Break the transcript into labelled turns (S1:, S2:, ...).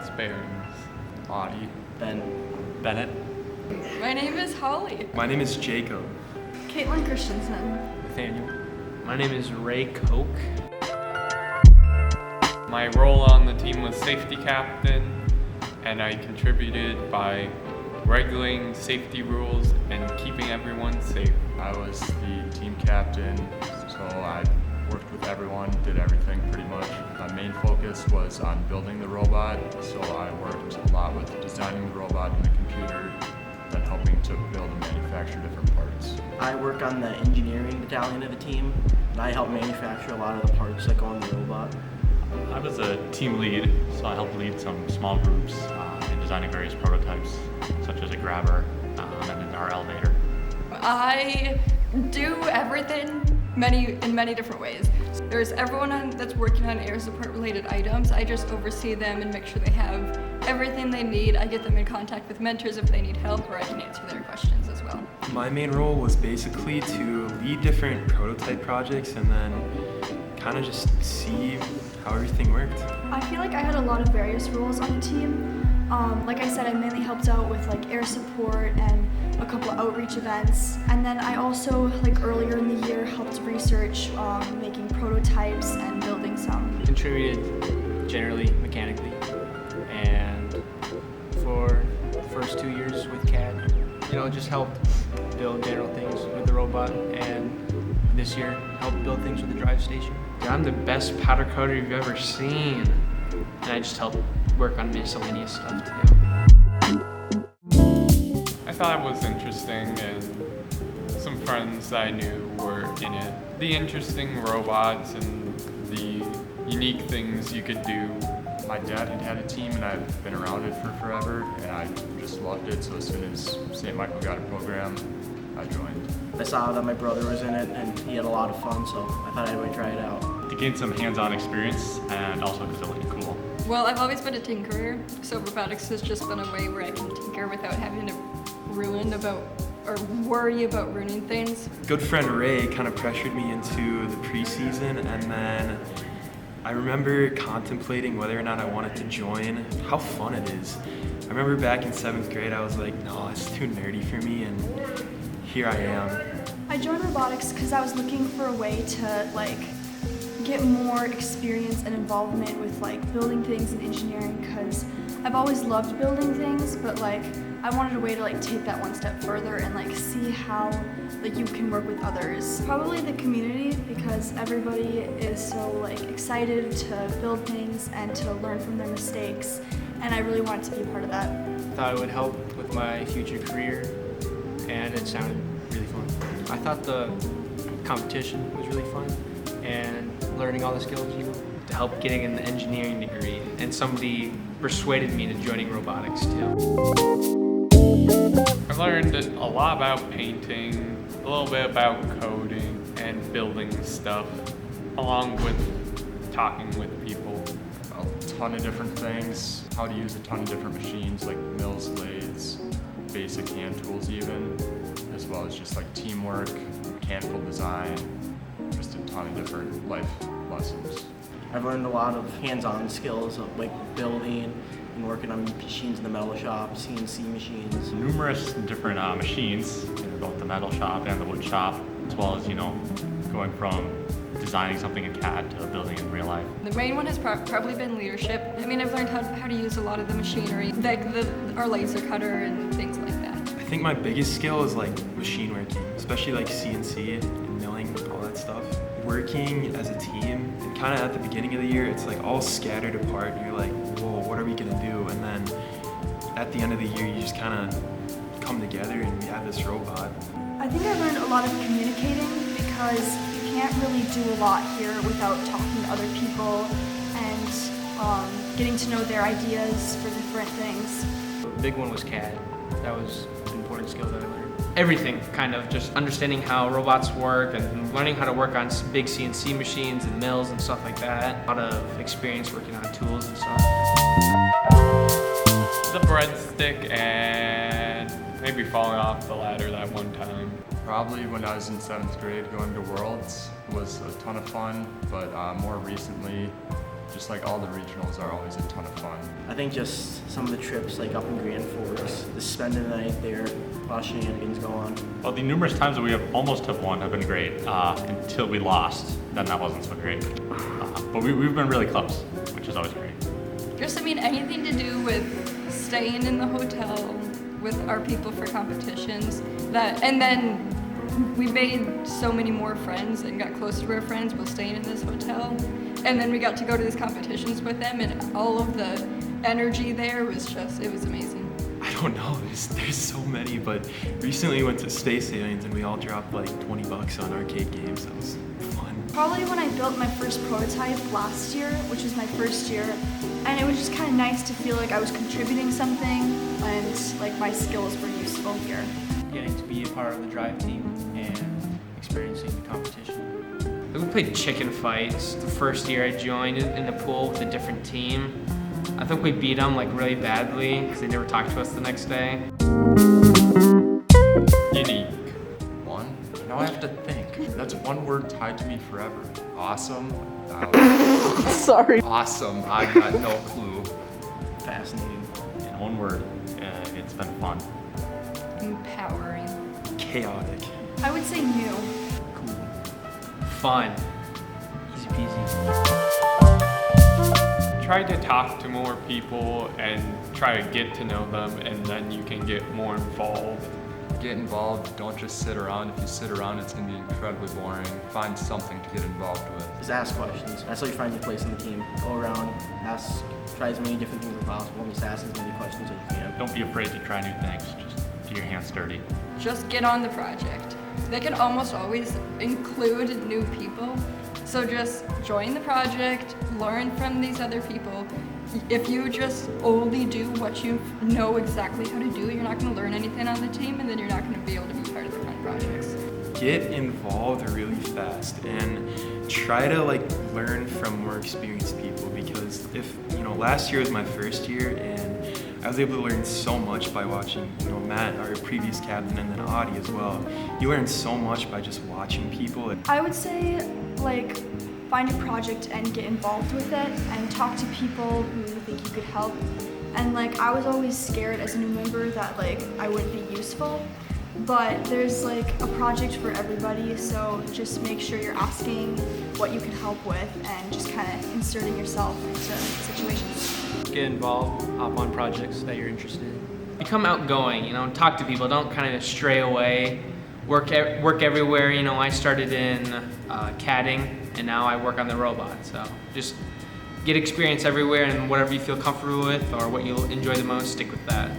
S1: Alex Behrens.
S2: Audie.
S3: Ben.
S2: Bennett.
S4: My name is Holly.
S5: My name is Jacob.
S4: Caitlin Christensen.
S2: Nathaniel.
S6: My name is Ray Koch.
S1: My role on the team was safety captain, and I contributed by regulating safety rules and keeping everyone safe.
S7: I was the team captain, so I worked with everyone, did everything pretty much. My main focus was on building the robot, so I worked a lot with designing the robot in the computer, then helping to build and manufacture different parts.
S3: I work on the engineering battalion of the team, and I help manufacture a lot of the parts that go on the robot.
S2: I was a team lead, so I helped lead some small groups in designing various prototypes, such as a grabber and our elevator.
S4: I do everything in many different ways. There's everyone that's working on air support related items. I just oversee them and make sure they have everything they need. I get them in contact with mentors if they need help, or I can answer their questions as well.
S5: My main role was basically to lead different prototype projects and then kind of just see how everything worked.
S8: I feel like I had a lot of various roles on the team. Like I said, I mainly helped out with like air support and a couple of outreach events. And then I also, like earlier in the year, helped research making prototypes and building some.
S6: Contributed generally mechanically, and for the first 2 years with CAD, just helped build general things with the robot, and this year helped build things with the drive station. I'm the best powder coater you've ever seen, and I just help work on miscellaneous stuff too.
S1: I thought it was interesting, and some friends I knew were in it. The interesting robots and the unique things you could do.
S7: My dad had a team, and I've been around it for forever, and I just loved it, so as soon as St. Michael got a program, I joined.
S3: I saw that my brother was in it, and he had a lot of fun, so I thought I would try it out.
S2: To gain some hands-on experience, and also because it looked cool.
S4: Well, I've always been a tinkerer, so robotics has just been a way where I can tinker without having to worry about ruining things.
S5: Good friend Ray kind of pressured me into the preseason, and then I remember contemplating whether or not I wanted to join. How fun it is. I remember back in 7th grade, I was like, no, it's too nerdy for me, and here I am.
S8: I joined robotics because I was looking for a way to get more experience and involvement with building things and engineering, because I've always loved building things, but I wanted a way to take that one step further and see how you can work with others. Probably the community, because everybody is so excited to build things and to learn from their mistakes, and I really wanted to be a part of that.
S6: Thought it would help with my future career, and it sounded really fun. I thought the competition was really fun, and learning all the skills, to help getting an engineering degree, and somebody persuaded me to joining robotics too.
S1: I learned a lot about painting, a little bit about coding and building stuff, along with talking with people.
S7: A ton of different things, how to use a ton of different machines like mills, lathes, basic hand tools even, as well as just teamwork, mechanical design, just a ton of different life lessons.
S3: I've learned a lot of hands-on skills of building and working on machines in the metal shop, CNC machines.
S2: Numerous different machines in both the metal shop and the wood shop, as well as, going from designing something in CAD to building in real life.
S4: The main one has probably been leadership. I mean, I've learned how to use a lot of the machinery, our laser cutter and things like that.
S5: I think my biggest skill is machine working, especially CNC and milling, all that stuff. Working as a team, and kind of at the beginning of the year, it's all scattered apart, and you're like, whoa, what are we gonna do? And then at the end of the year, you just kind of come together and we have this robot.
S8: I think I learned a lot of communicating, because you can't really do a lot here without talking to other people and getting to know their ideas for different things.
S6: The big one was CAD. That was an important skill that I learned. Everything, kind of just understanding how robots work and learning how to work on big CNC machines and mills and stuff like that. A lot of experience working on tools and stuff.
S1: The breadstick and maybe falling off the ladder that one time.
S7: Probably when I was in 7th grade, going to Worlds was a ton of fun, but more recently, Just like all the regionals are always a ton of fun.
S3: I think just some of the trips like up in Grand Forks, just spending the night there, a lot of shenanigans go on.
S2: Well, the numerous times that we have almost have won have been great until we lost. Then that wasn't so great. But we've been really close, which is always great.
S4: Just, I mean, anything to do with staying in the hotel with our people for competitions. And then we made so many more friends and got closer to our friends while staying in this hotel. And then we got to go to these competitions with them, and all of the energy there was just, it was amazing.
S5: I don't know, there's so many, but recently we went to Space Aliens and we all dropped like $20 on arcade games. That was fun.
S8: Probably when I built my first prototype last year, which was my first year, and it was just kind of nice to feel like I was contributing something and like my skills were useful here.
S6: Getting to be a part of the drive team and experiencing the competition.
S9: We played chicken fights the first year I joined in the pool with a different team. I think we beat them like really badly because they never talked to us the next day.
S1: Unique.
S7: One? Now I have to think. That's one word tied to me forever. Awesome.
S3: Sorry.
S7: Awesome. I got no clue.
S3: Fascinating.
S2: In one word, it's been fun.
S4: Empowering.
S5: Chaotic.
S8: I would say new.
S9: Fun.
S6: Easy peasy.
S1: Try to talk to more people and try to get to know them, and then you can get more involved.
S7: Get involved. Don't just sit around. If you sit around, it's going to be incredibly boring. Find something to get involved with.
S3: Just ask questions. That's how you find your place in the team. Go around, ask, try as many different things as possible, and just ask as many questions as you can.
S2: Don't be afraid to try new things. Just get your hands dirty.
S4: Just get on the project. They can almost always include new people. So just join the project, learn from these other people. If you just only do what you know exactly how to do, you're not going to learn anything on the team, and then you're not going to be able to be part of the fun projects.
S5: Get involved really fast and try to like learn from more experienced people, because if, last year was my first year and I was able to learn so much by watching, Matt, our previous captain, and then Audie as well. You learn so much by just watching people.
S8: I would say, like, find a project and get involved with it and talk to people who you think you could help. And like, I was always scared as a new member that like I wouldn't be useful, but there's like a project for everybody, so just make sure you're asking what you can help with and just kind of inserting yourself into situations.
S6: Get involved, hop on projects that you're interested in.
S9: Become outgoing, talk to people. Don't kind of stray away. Work everywhere. I started in CADing, and now I work on the robot. So just get experience everywhere, and whatever you feel comfortable with or what you'll enjoy the most, stick with that.